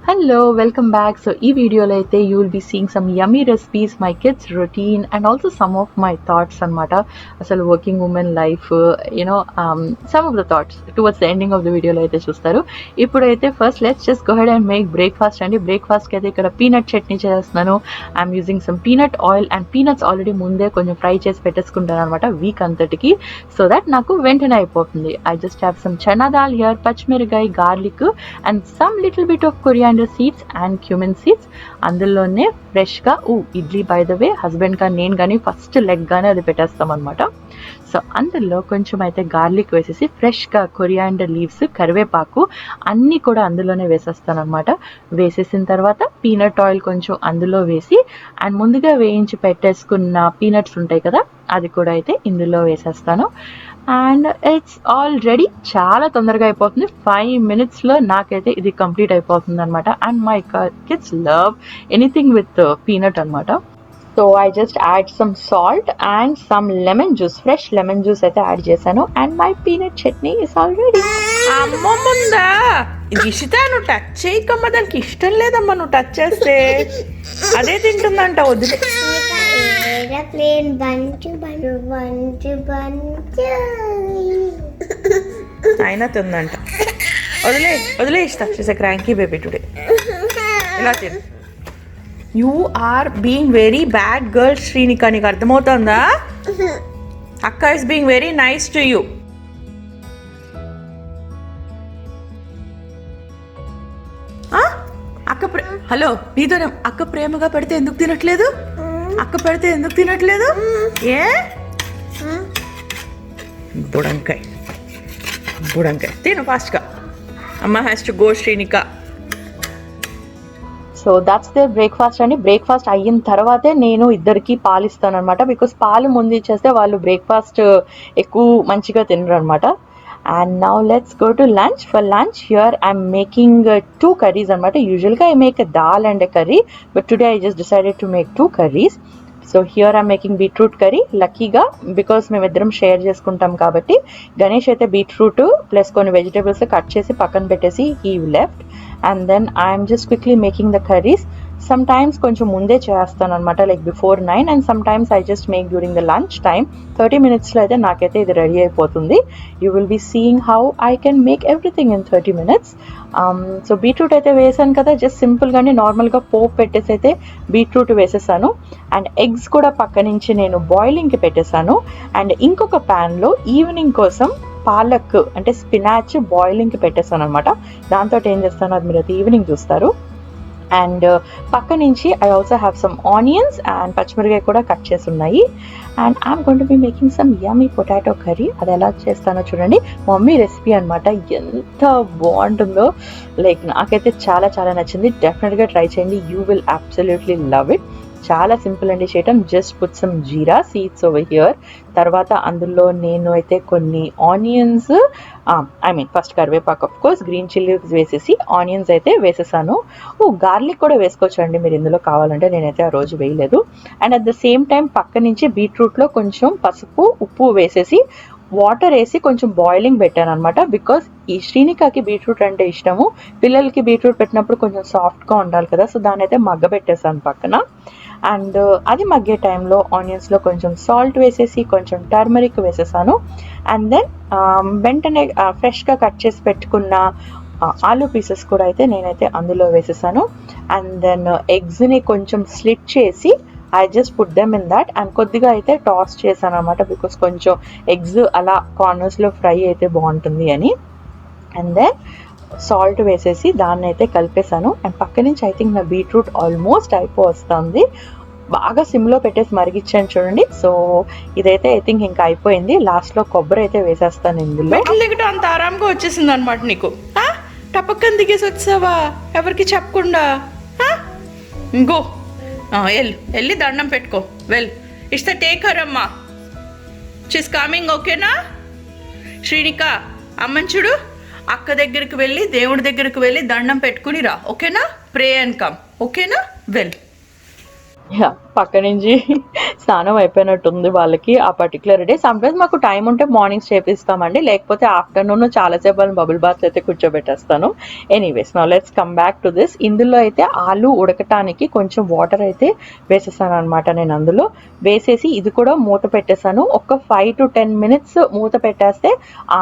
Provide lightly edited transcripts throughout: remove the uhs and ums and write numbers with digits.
Hello, welcome back. So ee video lo aithe you will be seeing some yummy recipes, my kids routine and also some of my thoughts anamata. Asalu working woman life, some of the thoughts towards the ending of the video lo aithe chustaru. Ippudu aithe first let's just go ahead and make breakfast andi. Breakfast ki aithe ikkada peanut chutney chestunanu. I'm using some peanut oil and peanuts already munde konచెం fry chesi petteskuntanu anamata week antiki, so that naku ventane ayipotundi. I just have some chana dal here, pachmirgai, garlic and some little bit of coriander seeds and cumin seeds. అందులోనే ఫ్రెష్గా idli by the way husband గా నేను కానీ first leg గానే అది పెట్టేస్తాం అనమాట. So అందులో కొంచెం అయితే గార్లిక్ వేసేసి ఫ్రెష్గా కొరియాండర్ లీవ్స్, కరివేపాకు అన్నీ కూడా అందులోనే వేసేస్తాను అనమాట. వేసేసిన తర్వాత పీనట్ ఆయిల్ కొంచెం అందులో వేసి అండ్ ముందుగా వేయించి పెట్టేసుకున్న పీనట్స్ ఉంటాయి కదా అది కూడా అయితే ఇందులో వేసేస్తాను. And it's all ready. చాలా తొందరగా అయిపోతుంది. 5 minutes లో నాకైతే ఇది కంప్లీట్ అయిపోతుంది అనమాట. And my kids love anything with peanut అనమాట. So I just add some salt and some lemon juice, fresh lemon juice అయితే యాడ్ చేశాను. And my peanut chutney is already. అమ్మమ్మందా ఇషిత, నువ్వు టచ్ చేయకమ్మా, దానికి ఇష్టం లేదమ్మా నువ్వు టచ్ చేస్తే, అదే తింటుందంట. వదిలే అయినా తిందంట. వదిలే ఇస్తా. She's a cranky baby today. ఇలా తిను. You are being very bad girl Srinika, నీకు అర్థమవుతుందా? అక్క is being very nice to you. అక్క హలో, నీతోనే అక్క ప్రేమగా పెడితే ఎందుకు తినట్లేదు? అక్క పెడితే ఎందుకు తినట్లేదు? ఏ బుడంకాయ తిను ఫాస్ట్గా. అమ్మ has to go Srinika. So that's the breakfast అండి. బ్రేక్ఫాస్ట్ అయిన తర్వాతే నేను ఇద్దరికి పాలు ఇస్తాను అనమాట. బికాస్ పాలు ముందు ఇచ్చేస్తే వాళ్ళు బ్రేక్ఫాస్ట్ ఎక్కువ మంచిగా తినరు అనమాట. And now let's go to lunch. For lunch here I'm making 2 curries anamata. Usually I make a dal and a curry, but today I just decided to make 2 curries. So here I'm making beetroot curry. Luckyగా because మేమిద్దరం share చేసుకుంటాం కాబట్టి గణేష్ అయితే beetroot plus కొన్ని vegetables cut చేసి పక్కన పెట్టేసి he left, and then I'm just quickly making the curries. Sometimes కొంచెం ముందే చేస్తాను అనమాట, like before 9, and sometimes I just make during the lunch time. 30 minutes లో అయితే నాకైతే ఇది రెడీ అయిపోతుంది. You will be seeing how I can make everything in 30 minutes. So beetroot అయితే వేసాను కదా, జస్ట్ సింపుల్గానే నార్మల్గా పోపు పెట్టేసి అయితే బీట్రూట్ వేసేసాను. అండ్ ఎగ్స్ కూడా పక్క నుంచి నేను బాయిలింగ్కి పెట్టేశాను. అండ్ ఇంకొక ప్యాన్లో ఈవినింగ్ కోసం పాలక్ అంటే స్పినాచ్ బాయిలింగ్కి పెట్టేస్తాను అనమాట. దాంతో ఏం చేస్తాను అది మీరు అయితే ఈవినింగ్ చూస్తారు. అండ్ పక్క నుంచి I also have some onions and పచ్చిమిరకాయ కూడా కట్ చేసి ఉన్నాయి. And I'm going to be making some yummy potato curry. అది ఎలా చేస్తానో చూడండి. మమ్మీ రెసిపీ అనమాట. ఎంత బాగుంటుందో, లైక్ నాకైతే చాలా చాలా నచ్చింది. డెఫినెట్గా ట్రై చేయండి. You will absolutely love it. చాలా సింపుల్ అండి చేయటం. Just put some jeera seeds over here. తర్వాత అందులో నేను అయితే కొన్ని ఆనియన్స్, ఫస్ట్ కరివేపాకు, ఆఫ్ కోర్స్ గ్రీన్ చిల్లీస్ వేసేసి ఆనియన్స్ అయితే వేసేసాను. గార్లిక్ కూడా వేసుకోవచ్చు అండి మీరు ఇందులో కావాలంటే, నేనైతే ఆ రోజు వేయలేదు. And at the same time పక్క నుంచి బీట్రూట్లో కొంచెం పసుపు ఉప్పు వేసేసి వాటర్ వేసి కొంచెం బాయిలింగ్ పెట్టాను అనమాట. బికాస్ ఈ శ్రీనికాకి బీట్రూట్ అంటే ఇష్టము. పిల్లలకి బీట్రూట్ పెట్టినప్పుడు కొంచెం సాఫ్ట్గా ఉండాలి కదా, సో దాని అయితే మగ్గ పెట్టేసాను పక్కన. అండ్ అది మగ్గే టైంలో ఆనియన్స్లో కొంచెం సాల్ట్ వేసేసి కొంచెం టర్మరిక్ వేసేసాను. అండ్ దెన్ వెంటనే ఫ్రెష్గా కట్ చేసి పెట్టుకున్న ఆలూ పీసెస్ కూడా అయితే నేనైతే అందులో వేసేసాను. అండ్ దెన్ ఎగ్స్ని కొంచెం స్లిట్ చేసి I just put them in that and కొద్దిగా అయితే టాస్ చేశాను అనమాట. బికాస్ కొంచెం ఎగ్స్ అలా కార్నర్స్లో ఫ్రై అయితే బాగుంటుంది అని. అండ్ దెన్ సాల్ట్ వేసేసి దాన్ని అయితే కలిపేశాను. అండ్ పక్క నుంచి ఐ థింక్ నా బీట్రూట్ ఆల్మోస్ట్ అయిపోతుంది. బాగా సిమ్లో పెట్టేసి మరిగిచ్చాను చూడండి. సో ఇదైతే ఐ థింక్ ఇంకా అయిపోయింది. లాస్ట్లో కొబ్బరి అయితే వేసేస్తాను ఇందులో. అంత ఆరాంగా వచ్చేసింది అనమాట నీకు. టపక్కన దిగేసి వచ్చావా ఎవరికి చెప్పకుండా? ఇంకో వెళ్ళి దండం పెట్టుకో. Well it's the take her అమ్మా, షీస్ కమింగ్. ఓకేనా శ్రీనిక? అమ్మని చూడు, అక్క దగ్గరికి వెళ్ళి దేవుడి దగ్గరికి వెళ్ళి దండం పెట్టుకుని రా, ఓకేనా? ప్రే అండ్ కమ్, ఓకేనా? వెల్. పక్క నుంచి స్నానం అయిపోయినట్టుంది వాళ్ళకి ఆ పర్టికులర్ డే. సమ్టైమ్స్ మాకు టైం ఉంటే మార్నింగ్స్ చేపిస్తామండి, లేకపోతే ఆఫ్టర్నూన్ చాలాసేపు వాళ్ళని బబుల్ బాత్ అయితే కూర్చోబెట్టేస్తాను. Anyways now let's come back to this. ఇందులో అయితే ఆలు ఉడకటానికి కొంచెం వాటర్ అయితే వేసేసాను అనమాట. నేను అందులో వేసేసి ఇది కూడా మూత పెట్టేసాను. ఒక 5 to 10 minutes మూత పెట్టేస్తే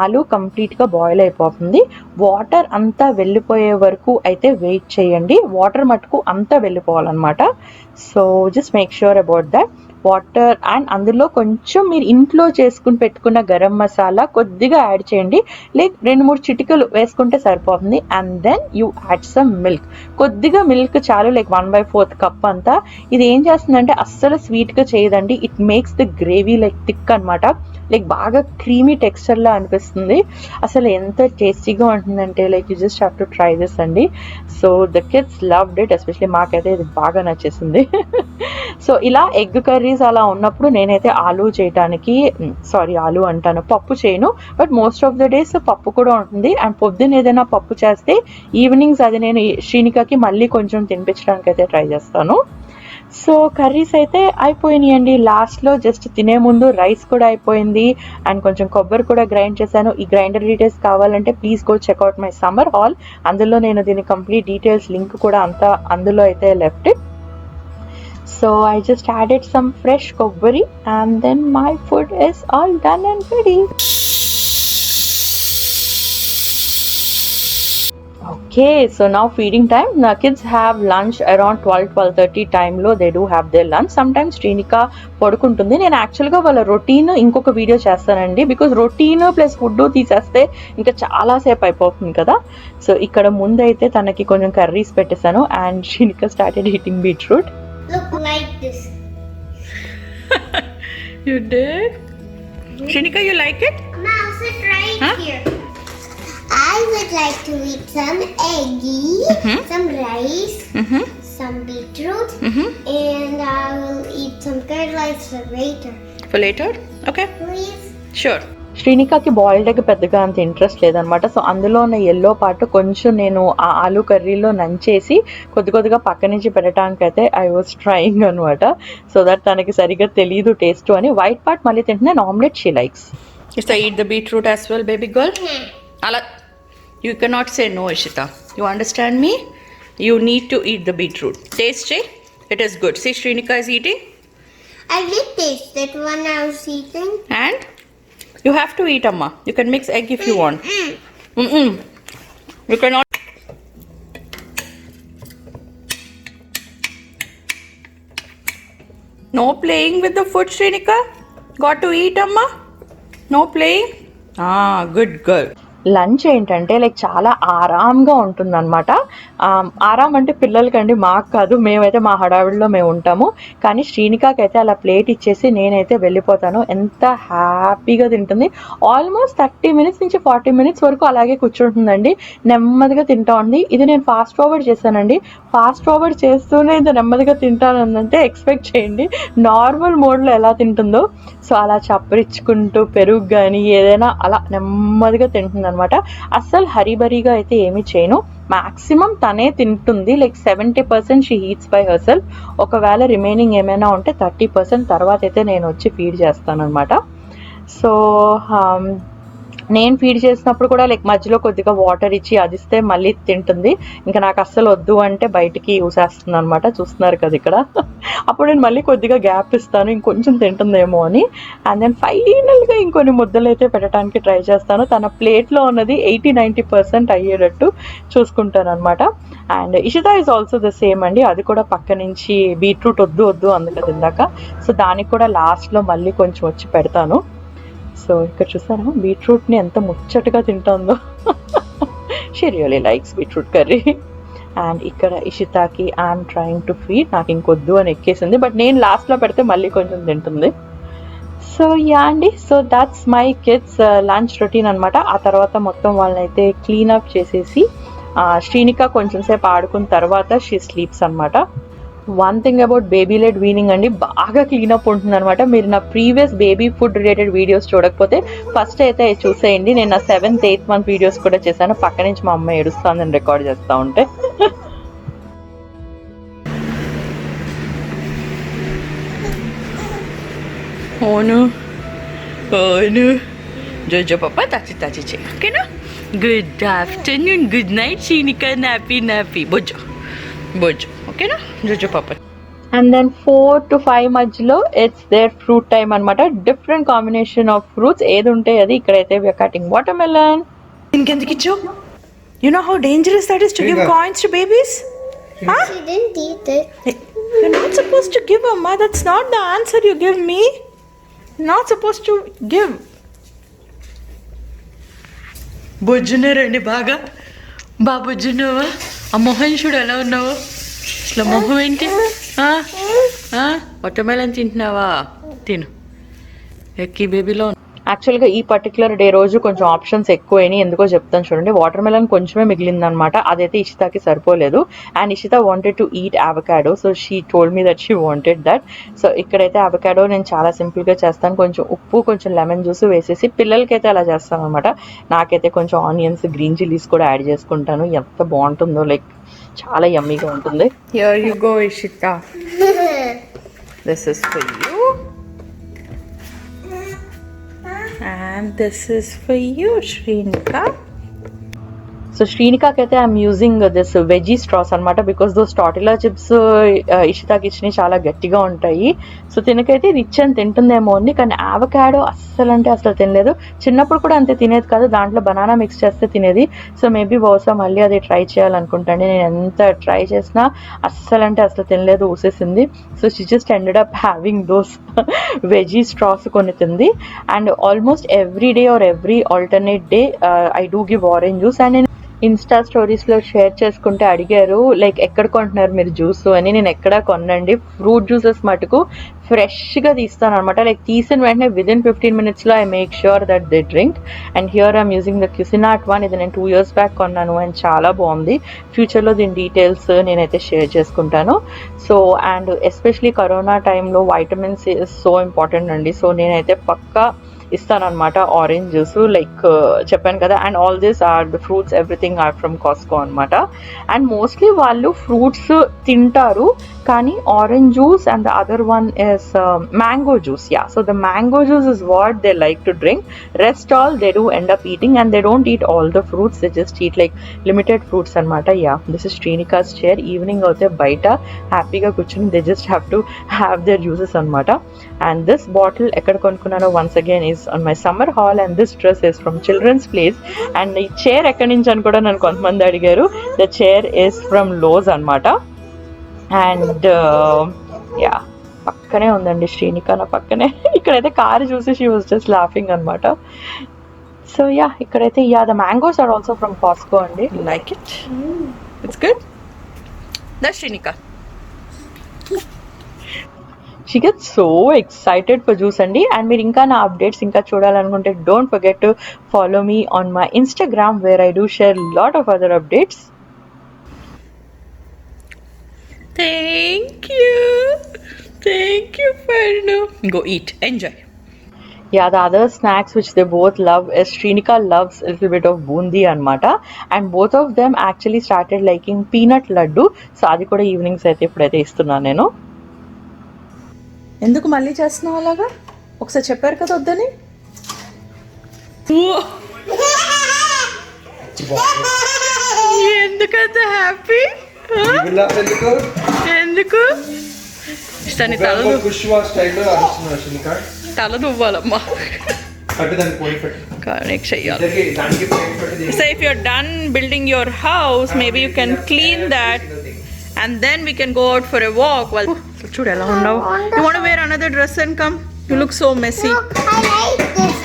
ఆలు కంప్లీట్గా బాయిల్ అయిపోతుంది. వాటర్ అంతా వెళ్ళిపోయే వరకు అయితే వెయిట్ చేయండి. వాటర్ మటుకు అంతా వెళ్ళిపోవాలన్నమాట. So just make sure about that. Water and అందులో కొంచెం మీరు ఇంట్లో చేసుకుని పెట్టుకున్న గరం మసాలా కొద్దిగా యాడ్ చేయండి, లైక్ 2-3 చిటికలు వేసుకుంటే సరిపోతుంది. And then you add some milk. కొద్దిగా మిల్క్ చాలు, లైక్ 1/4 కప్ అంతా. ఇది ఏం చేస్తుందంటే అస్సలు స్వీట్గా చేయదండి. It makes the gravy like thick అనమాట, లైక్ బాగా క్రీమీ టెక్స్చర్లా అనిపిస్తుంది. అసలు ఎంత టేస్టీగా ఉంటుందంటే like you just have to try this అండి. So the kids loved it, especially మాకైతే ఇది బాగా నచ్చేసింది. సో ఇలా ఎగ్ కర్రీస్ అలా ఉన్నప్పుడు నేనైతే ఆలు అంటాను, పప్పు చేయను. But most of the days పప్పు కూడా ఉంటుంది. అండ్ పొద్దున్న ఏదైనా పప్పు చేస్తే ఈవినింగ్స్ అది నేను శ్రీనికకి మళ్ళీ కొంచెం తినిపించడానికి అయితే ట్రై చేస్తాను. సో కర్రీస్ అయితే అయిపోయినాయండి. లాస్ట్లో జస్ట్ తినే ముందు రైస్ కూడా అయిపోయింది. అండ్ కొంచెం కొబ్బరి కూడా గ్రైండ్ చేశాను. ఈ గ్రైండర్ డీటెయిల్స్ కావాలంటే please go checkout my summer hall. అందులో నేను దీని కంప్లీట్ డీటెయిల్స్ లింక్ కూడా అంతా అందులో అయితే left it. So I just added some fresh kobbari and then my food is all done and ready. Okay, so now feeding time. The kids have lunch around 12-12:30 time lo they do have their lunch. Sometimes Srinika పడుకుంటుంది. నేను యాక్చువల్గా వాళ్ళ routine ఇంకొక video చేస్తానండి, because routine plus food తీసేస్తే ఇంకా చాలాసేపు అయిపోతుంది కదా. సో ఇక్కడ ముందైతే తనకి కొంచెం కర్రీస్ పెట్టేశాను and Srinika started eating beetroot. Look like this. You did? Srinika, you like it? Now sit right Huh? here. I would like to eat some eggy, some rice, some beetroot, and I will eat some curd rice for later. For later? Okay. Please. Sure. శ్రీనికాకి boiled egg పెద్దగా అంత interest లేదనమాట. So అందులో ఉన్న yellow part కొంచెం నేను ఆ ఆలు కర్రీలో నంచేసి కొద్దిగా పక్క నుంచి పెట్టడానికి అయితే ఐ వాజ్ ట్రయింగ్ అనమాట. సో దట్ తనకి సరిగ్గా తెలీదు టేస్ట్ అని. వైట్ పార్ట్ మళ్ళీ తింటున్నాను. Omelette she likes. Ishita, eat the beetroot as well, baby girl. Ala, you cannot say no, Ishita. You understand me? You need to eat the beetroot. Taste it. It is good. See, Srinika is eating. I did taste it when I was eating. And you have to eat, Amma. You can mix egg if you want. You cannot. No playing with the food, Srinika. Got to eat, Amma. No playing. Ah, good girl. Lunch ఏంటంటే like చాలా ఆరాంగా ఉంటుందన్నమాట. ఆరాం అంటే పిల్లలకండి, మాకు కాదు. మేమైతే మా హడావిడిలో మేము ఉంటాము. కానీ శ్రీనికాకి అయితే అలా ప్లేట్ ఇచ్చేసి నేనైతే వెళ్ళిపోతాను. ఎంత హ్యాపీగా తింటుంది. ఆల్మోస్ట్ 30 minutes నుంచి 40 minutes వరకు అలాగే కూర్చుంటుందండి. నెమ్మదిగా తింటా ఉంది. ఇది నేను ఫాస్ట్ ఫార్వర్డ్ చేశానండి. ఫాస్ట్ ఫార్వర్డ్ చేస్తూనే ఇంత నెమ్మదిగా తింటానంటే ఎక్స్పెక్ట్ చేయండి నార్మల్ మోడ్లో ఎలా తింటుందో. సో అలా చప్పరించుకుంటూ పెరుగు కానీ ఏదైనా అలా నెమ్మదిగా తింటుంది అనమాట. అస్సలు హరీబరీగా అయితే ఏమీ చేయను. మ్యాక్సిమం తనే తింటుంది. Like 70% she eats by her self. ఒకవేళ రిమైనింగ్ ఏమైనా ఉంటే 30% తర్వాత అయితే నేను వచ్చి ఫీడ్ చేస్తాను అనమాట. సో నేను ఫీడ్ చేసినప్పుడు కూడా లైక్ మధ్యలో కొద్దిగా వాటర్ ఇచ్చి అదిస్తే మళ్ళీ తింటుంది. ఇంకా నాకు అస్సలు వద్దు అంటే బయటికి ఊసేస్తుంది అనమాట. చూస్తున్నారు కదా ఇక్కడ. అప్పుడు నేను మళ్ళీ కొద్దిగా గ్యాప్ ఇస్తాను, ఇంకొంచెం తింటుందేమో అని. అండ్ దెన్ ఫైనల్గా ఇంకొన్ని ముద్దలు అయితే పెట్టడానికి ట్రై చేస్తాను. తన ప్లేట్లో ఉన్నది 80-90% అయ్యేటట్టు చూసుకుంటాను అనమాట. And Ishita is also the same అండి. అది కూడా పక్క నుంచి బీట్రూట్ వద్దు అందుకది ఇందాక. సో దానికి కూడా లాస్ట్లో మళ్ళీ కొంచెం వచ్చి పెడతాను. సో ఇక్కడ చూసారా బీట్రూట్ని ఎంత ముచ్చటగా తింటుందో. She really likes beetroot curry. And ఇక్కడ ఇషితాకి ఐఎమ్ ట్రయింగ్ టు ఫీడ్. నాకు ఇంకొద్దు అని ఎక్కేసింది, బట్ నేను లాస్ట్లో పెడితే మళ్ళీ కొంచెం తింటుంది. సో యా అండి, so that's my kids lunch routine అనమాట. ఆ తర్వాత మొత్తం వాళ్ళని అయితే క్లీనప్ చేసేసి శ్రీనిక కొంచెం సేపు ఆడుకున్న తర్వాత షీ స్లీప్స్ అనమాట. One thing about baby lead weaning అండి, బాగా క్లీనప్ ఉంటుంది అనమాట. మీరు నా previous baby food related videos చూడకపోతే ఫస్ట్ అయితే చూసేయండి. నేను నా 7th 8th మంత్ వీడియోస్ కూడా చేశాను. పక్క నుంచి మా అమ్మ ఏడుస్తుందని రికార్డ్ చేస్తూ ఉంటే. ఓను జోజో పాప తాచి చేయి, ఓకేనా? Good afternoon, good night Shrinika, నాపీ బొజ్జో, ఓకేనా జోజో పాప. అండ్ దెన్ 4 to 5 మధ్యలో ఇట్స్ దేర్ ఫ్రూట్ టైమ్ అనమాట. డిఫరెంట్ కాంబినేషన్ ఆఫ్ ఫ్రూట్స్ ఏది ఉంటే అది. ఇక్కడైతే వీఆర్ కటింగ్ వాటర్ మెలన్. ఇంకెందుకు ఇచ్చావు? You know how dangerous that is to give coins to babies? Huh? She didn't eat it. You're not supposed to give, Amma. That's not the answer you give me. Not supposed to give. బొజ్జున్నారండి బాగా బొజ్జున్నావా? ఆ మొహం చూడు ఎలా ఉన్నావు అసలు. మొహం ఏంటి? Watermelon తింటున్నావా? తిను. ఎక్కి బేబీలో యాక్చువల్గా ఈ పర్టికులర్ డే రోజు కొంచెం ఆప్షన్స్ ఎక్కువైనాయి. ఎందుకో చెప్తాను చూడండి. వాటర్ మెలన్ కొంచెమే మిగిలిందనమాట. అదైతే ఇషితాకి సరిపోలేదు. And Ishita wanted to eat avocado, so she told me that she wanted that. So ఇక్కడైతే అవకాడో నేను చాలా సింపుల్గా చేస్తాను. కొంచెం ఉప్పు, కొంచెం లెమన్ జ్యూస్ వేసేసి పిల్లలకైతే అలా చేస్తాను అనమాట. నాకైతే కొంచెం ఆనియన్స్, గ్రీన్ చిల్లీస్ కూడా యాడ్ చేసుకుంటాను. ఎంత బాగుంటుందో, లైక్ చాలా యమ్మీగా ఉంటుంది. Here you go, Ishita. This is for you. And this is for you, Shrinika. So శ్రీనికాకి అయితే I'm using this veggie straws అనమాట. బికాస్ దోస్ టాటిలా చిప్స్ ఇషితాకి ఇచ్చినవి చాలా గట్టిగా ఉంటాయి. సో తినకైతే ఇది ఇచ్చాను, తింటుందేమో అని. కానీ అవకాడో అస్సలు అంటే అసలు తినలేదు. చిన్నప్పుడు కూడా అంతే తినేది కాదు. దాంట్లో బనానా మిక్స్ చేస్తే తినేది. సో మేబీ బహుశా మళ్ళీ అది ట్రై చేయాలనుకుంటాను. నేను ఎంత ట్రై చేసినా అస్సలు అంటే అసలు తినలేదు, ఊసేసింది. So she just ended up having those veggie straws కొన్ని తింది. And almost every day or every alternate day I do give orange juice. And insta స్టోరీస్లో షేర్ చేసుకుంటే అడిగారు లైక్ ఎక్కడ కొంటున్నారు మీరు జ్యూస్ అని. నేను ఎక్కడా కొనండి. ఫ్రూట్ జ్యూసెస్ మటుకు ఫ్రెష్గా తీస్తాను అనమాట. లైక్ తీసిన వెంటనే విదిన్ 15 minutesలో I make sure that they drink. And here I'm using the Cuisinart one. ఇది నేను 2 years బ్యాక్ కొన్నాను అండ్ చాలా బాగుంది. ఫ్యూచర్లో దీని డీటెయిల్స్ నేనైతే షేర్ చేసుకుంటాను. సో అండ్ ఎస్పెషలీ కరోనా టైంలో వైటమిన్స్ సో ఇంపార్టెంట్ అండి. సో నేనైతే పక్కా ఇస్తానమాట ఆరెంజ్ జ్యూస్, లైక్ చెప్పాను కదా. And all this are the fruits, everything are from Costco అనమాట. అండ్ మోస్ట్లీ వాళ్ళు ఫ్రూట్స్ తింటారు, కానీ orange juice and the other one is mango juice. Yeah, so the mango juice is what they like to drink. Rest all they do end up eating and they don't eat all the fruits, they just eat like limited fruits అనమాట. Yeah, this is Shrinika's chair. Evening అయితే బయట హ్యాపీగా కూర్చొని they just have to have their juices అనమాట. And this bottle ఎక్కడ కొనుక్కున్నానో once again is on my summer haul. And this dress is from Children's Place. And ఈ chair ఎక్కడి నుంచి అని కూడా నన్ను కొంతమంది అడిగారు. The chair is from Lowe's అనమాట. అండ్ యా, పక్కనే ఉందండి శ్రీనిక, నా పక్కనే. ఇక్కడైతే కారు చూసి షీ వాజ్ జస్ట్ లాఫింగ్ అనమాట. సో యా, ఇక్కడైతే yeah, the mangoes are also from Costco అండి. Like it? It's good? That's Shrinika. She gets so excited for juice అండి. అండ్ మీరు ఇంకా నా అప్డేట్స్ ఇంకా చూడాలనుకుంటే don't forget to follow me on my Instagram where I do share lot of other updates. Thank you, Farno. Go eat, enjoy. Yeah, the other snacks which they both love is Shrinika loves a little bit of bundi anamata, and both of them actually started liking peanut laddu. So adi kuda evenings aithe ippudaithe istunna nenu. ఎందుకు మళ్ళీ చేస్తున్నావు అలాగా? ఒకసారి చెప్పారు కదా వద్దని. ఎందుకంత happy? ఎందుకు తల నువ్వాలమ్మా. So if you're done building your house, maybe you can clean that and then we can go out for a walk. Well, చూడు ఎలా ఉన్నావు. You want to wear another dress and come? You look so messy. Look, I like this.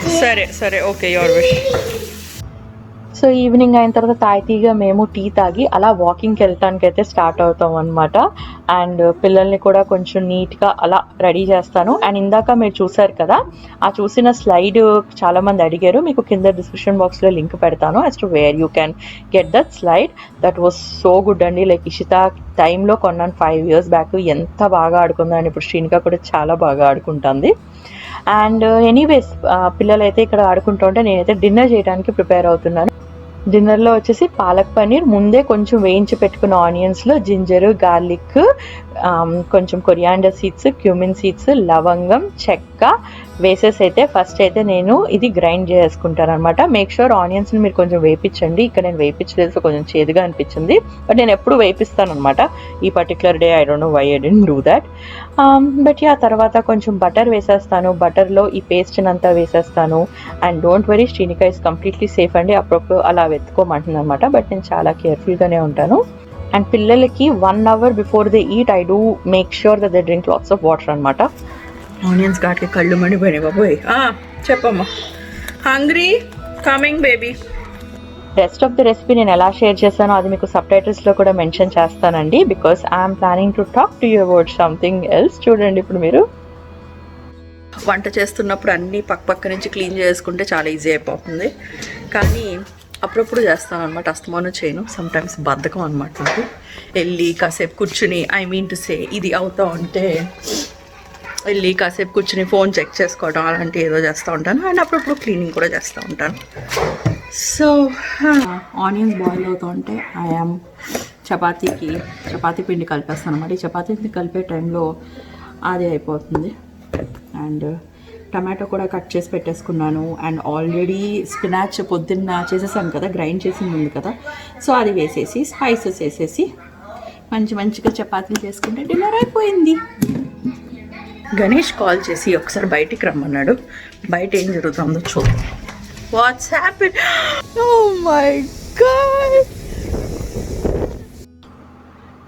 సరే okay, your wish. So so evening అయిన తర్వాత తాయితీగా మేము tea తాగి అలా వాకింగ్కి వెళ్ళటానికి అయితే స్టార్ట్ అవుతాం అనమాట. అండ్ పిల్లల్ని కూడా కొంచెం నీట్గా అలా రెడీ చేస్తాను. అండ్ ఇందాక మీరు చూసారు కదా, ఆ చూసిన స్లైడ్ చాలామంది అడిగారు, మీకు కింద డిస్క్రిప్షన్ బాక్స్లో లింక్ పెడతాను as to where you can get that slide. That was so good అండి. లైక్ ఇషిత టైంలో కొన్నాను 5 years బ్యాక్. ఎంత బాగా ఆడుకుందని, ఇప్పుడు శ్రీనిక కూడా చాలా బాగా ఆడుకుంటుంది. అండ్ ఎనీవేస్ పిల్లలు అయితే ఇక్కడ ఆడుకుంటూ ఉంటే నేనైతే డిన్నర్ చేయడానికి ప్రిపేర్ అవుతున్నాను. డిన్నర్లో వచ్చేసి పాలక్ పన్నీర్ ముందే కొంచెం వేయించి పెట్టుకున్న ఆనియన్స్లో జింజర్, గార్లిక్, కొంచెం కొరియాండర్ సీడ్స్, క్యూమిన్ సీడ్స్, లవంగం, చెక్క వేసేసి అయితే ఫస్ట్ అయితే నేను ఇది గ్రైండ్ చేసుకుంటాను అనమాట. మేక్ షూర్ ఆనియన్స్ని మీరు కొంచెం వేయించండి. ఇక్కడ నేను వేయించలేదు, కొంచెం చేదుగా అనిపించింది, బట్ నేను ఎప్పుడు వేపిస్తాను అనమాట. ఈ particular day I don't know why I didn't do that. But yeah తర్వాత కొంచెం బటర్ వేసేస్తాను. బటర్లో ఈ పేస్ట్ని అంతా వేసేస్తాను. And don't worry, Srinika is completely safe అండి. అప్పుడప్పుడు అలా వెతుకోమంటుంది అనమాట, బట్ నేను చాలా కేర్ఫుల్గానే ఉంటాను. అండ్ పిల్లలకి 1 hour before they eat I do make sure that they drink lots of water అనమాట. ఆనియన్స్ ఘాట్కి కళ్ళు మండిపోయినాయి బాబోయ్. చెప్పమ్మా. Hungry coming baby. Rest of the recipe నేను ఎలా షేర్ చేశానో అది మీకు సబ్ టైటిల్స్లో కూడా మెన్షన్ చేస్తానండి, because I'm planning to talk to you about something else. చూడండి ఇప్పుడు మీరు. వంట చేస్తున్నప్పుడు అన్నీ పక్క నుంచి క్లీన్ చేసుకుంటే చాలా ఈజీ అయిపోతుంది, కానీ అప్పుడప్పుడు చేస్తాను అనమాట. అస్తమానం చేయను, సమ్టైమ్స్ బద్ధకం అనమాట నాకు. వెళ్ళి కాసేపు కూర్చుని, ఐ మీన్ టు సే ఇది అవుతా ఉంటే వెళ్ళి కాసేపు కూర్చుని ఫోన్ చెక్ చేసుకోవడం అలాంటి ఏదో చేస్తూ ఉంటాను. అండ్ అప్పుడప్పుడు క్లీనింగ్ కూడా చేస్తూ ఉంటాను. సో ఆనియన్స్ బాయిల్ అవుతూ ఉంటే ఐఎమ్ చపాతీ పిండి కలిపేస్తాను అనమాట. ఈ చపాతీ పిండి కలిపే టైంలో అది అయిపోతుంది. అండ్ టమాటో కూడా కట్ చేసి పెట్టేసుకున్నాను. అండ్ ఆల్రెడీ స్పినాచ్ పొద్దున్న చేసేసాను కదా, గ్రైండ్ చేసింది ఉంది కదా, సో అది వేసేసి స్పైసెస్ వేసేసి మంచిగా చపాతీలు చేసుకుంటే డిన్నర్ అయిపోయింది. గణేష్ కాల్ చేసి ఒకసారి బయటికి రమ్మన్నాడు. బయట ఏం జరుగుతుందో చూద్దాం. What's happen? Oh my God.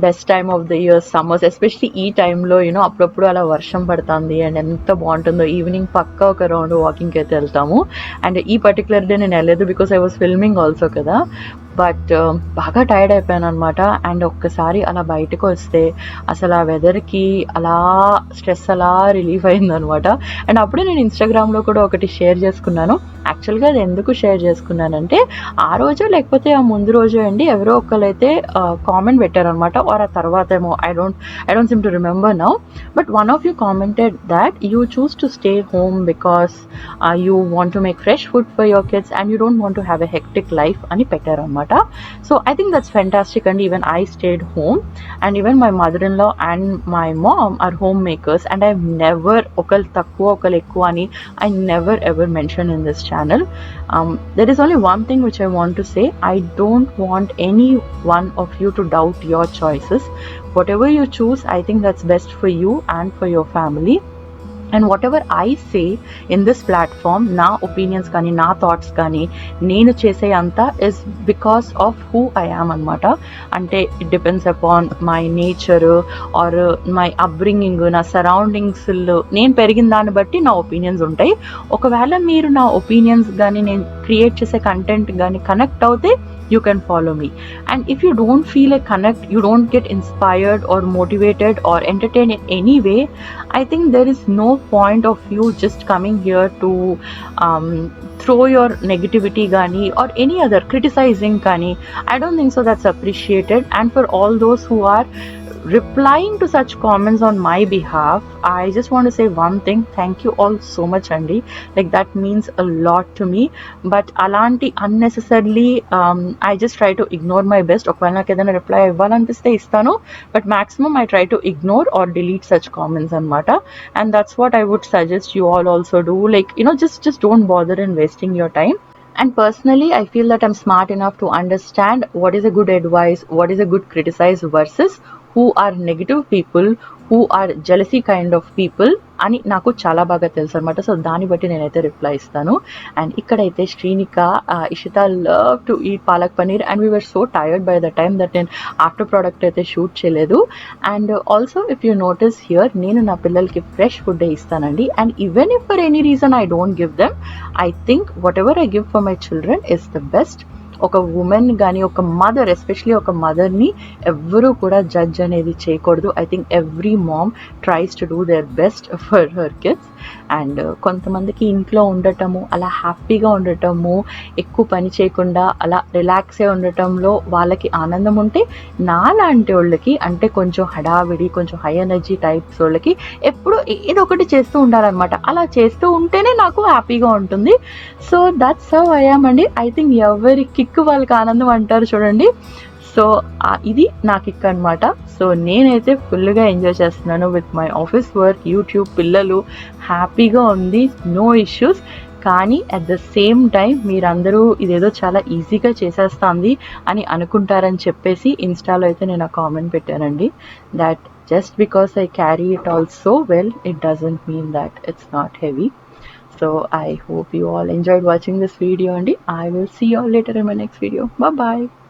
Best time of the year summers, especially ఈ టైంలో అప్పుడప్పుడు అలా వర్షం పడుతుంది అండ్ ఎంత బాగుంటుందో. ఈవినింగ్ పక్కా ఒక రౌండ్ వాకింగ్కి అయితే వెళ్తాము. అండ్ ఈ పర్టికులర్ డే నేను వెళ్ళలేదు because I was filming also కదా, బట్ బాగా టైర్డ్ అయిపోయాను అనమాట. అండ్ ఒక్కసారి అలా బయటకు వస్తే అసలు ఆ వెదర్కి అలా స్ట్రెస్ అలా రిలీఫ్ అయిందనమాట. అండ్ అప్పుడే నేను ఇన్స్టాగ్రామ్లో కూడా ఒకటి షేర్ చేసుకున్నాను. యాక్చువల్గా అది ఎందుకు షేర్ చేసుకున్నానంటే, ఆ రోజు లేకపోతే ఆ ముందు రోజు అండి ఎవరో ఒకరైతే కామెంట్ పెట్టారనమాట, ఆర్ ఆ తర్వాత ఏమో I don't SIM to remember now, but one of you commented that you choose to stay home because you want to make fresh food for your kids and you don't want to have a hectic life అని పెట్టారనమాట. So I think that's fantastic, and even I stayed home, and even my mother-in-law and my mom are homemakers, and I've never okal takkuva okal ekku ani I never ever mention in this channel. There is only one thing which I want to say. I don't want any one of you to doubt your choices. Whatever you choose, I think that's best for you and for your family. And whatever I say in this platform, నా opinions కానీ నా thoughts కానీ నేను చేసే అంతా is because of who I am అనమాట. అంటే it depends upon my nature or my upbringing, నా సరౌండింగ్స్లో నేను పెరిగిన దాన్ని బట్టి నా ఒపీనియన్స్ ఉంటాయి. ఒకవేళ మీరు నా ఒపీనియన్స్ కానీ నేను క్రియేట్ చేసే కంటెంట్ కానీ కనెక్ట్ అవుతే you can follow me, and if you don't feel a connect, you don't get inspired or motivated or entertained in any way, I think there is no point of you just coming here to throw your negativity gani or any other criticizing gani. I don't think so that's appreciated. And for all those who are replying to such comments on my behalf, I just want to say one thing. Thank you all so much, Andy. Like, that means a lot to me. But alanti unnecessarily I just try to ignore my best. Okvala నాకు ఏదైనా reply ఇవ్వాలనిపిస్తే ఇస్తాను, but maximum I try to ignore or delete such comments anamata. And that's what I would suggest you all also do. Like, just don't bother in wasting your time. And personally, I feel that I'm smart enough to understand what is a good advice, what is a good criticize versus who are negative people, who are jealousy kind of people అని నాకు చాలా బాగా తెలుసు అనమాట. So దాన్ని బట్టి నేనైతే reply ఇస్తాను. అండ్ ఇక్కడైతే Srinika, Ishita love to eat palak paneer and we were so tired by the time that నేను ఆఫ్టర్ ప్రోడక్ట్ అయితే షూట్ చేయలేదు. And also if you notice here, నేను నా పిల్లలకి ఫ్రెష్ ఫుడ్ ఇస్తానండి. And even if for any reason I don't give them, I think whatever I give for my children is the best. ఒక woman కానీ ఒక mother, especially ఒక మదర్ని ఎవ్వరూ కూడా జడ్జ్ అనేది చేయకూడదు. I think every mom tries to do their best for her kids. And కొంతమందికి ఇంట్లో ఉండటము, అలా హ్యాపీగా ఉండటము, ఎక్కువ పని చేయకుండా అలా రిలాక్స్గా ఉండటంలో వాళ్ళకి ఆనందం ఉంటే, నాలాంటి వాళ్ళకి అంటే కొంచెం హడావిడి, కొంచెం హై ఎనర్జీ టైప్స్ వాళ్ళకి ఎప్పుడు ఏదో ఒకటి చేస్తూ ఉండాలన్నమాట. అలా చేస్తూ ఉంటేనే నాకు హ్యాపీగా ఉంటుంది. So that's how I am అండి. ఐ థింక్ ఎవరి కిక్ వాళ్ళకి ఆనందం అంటారు చూడండి. సో ఇది నా కిక్ అనమాట. సో నేనైతే ఫుల్గా ఎంజాయ్ చేస్తున్నాను with my office work, YouTube, పిల్లలు, హ్యాపీగా ఉంది, నో ఇష్యూస్. కానీ అట్ ద సేమ్ టైం మీరందరూ ఇదేదో చాలా ఈజీగా చేసేస్తుంది అని అనుకుంటారని చెప్పేసి ఇన్స్టాలో అయితే నేను కామెంట్ పెట్టానండి. That just because I carry it all so well, it doesn't mean that it's not heavy. So I hope you all enjoyed watching this video, and I will see you all later in my next video. Bye bye.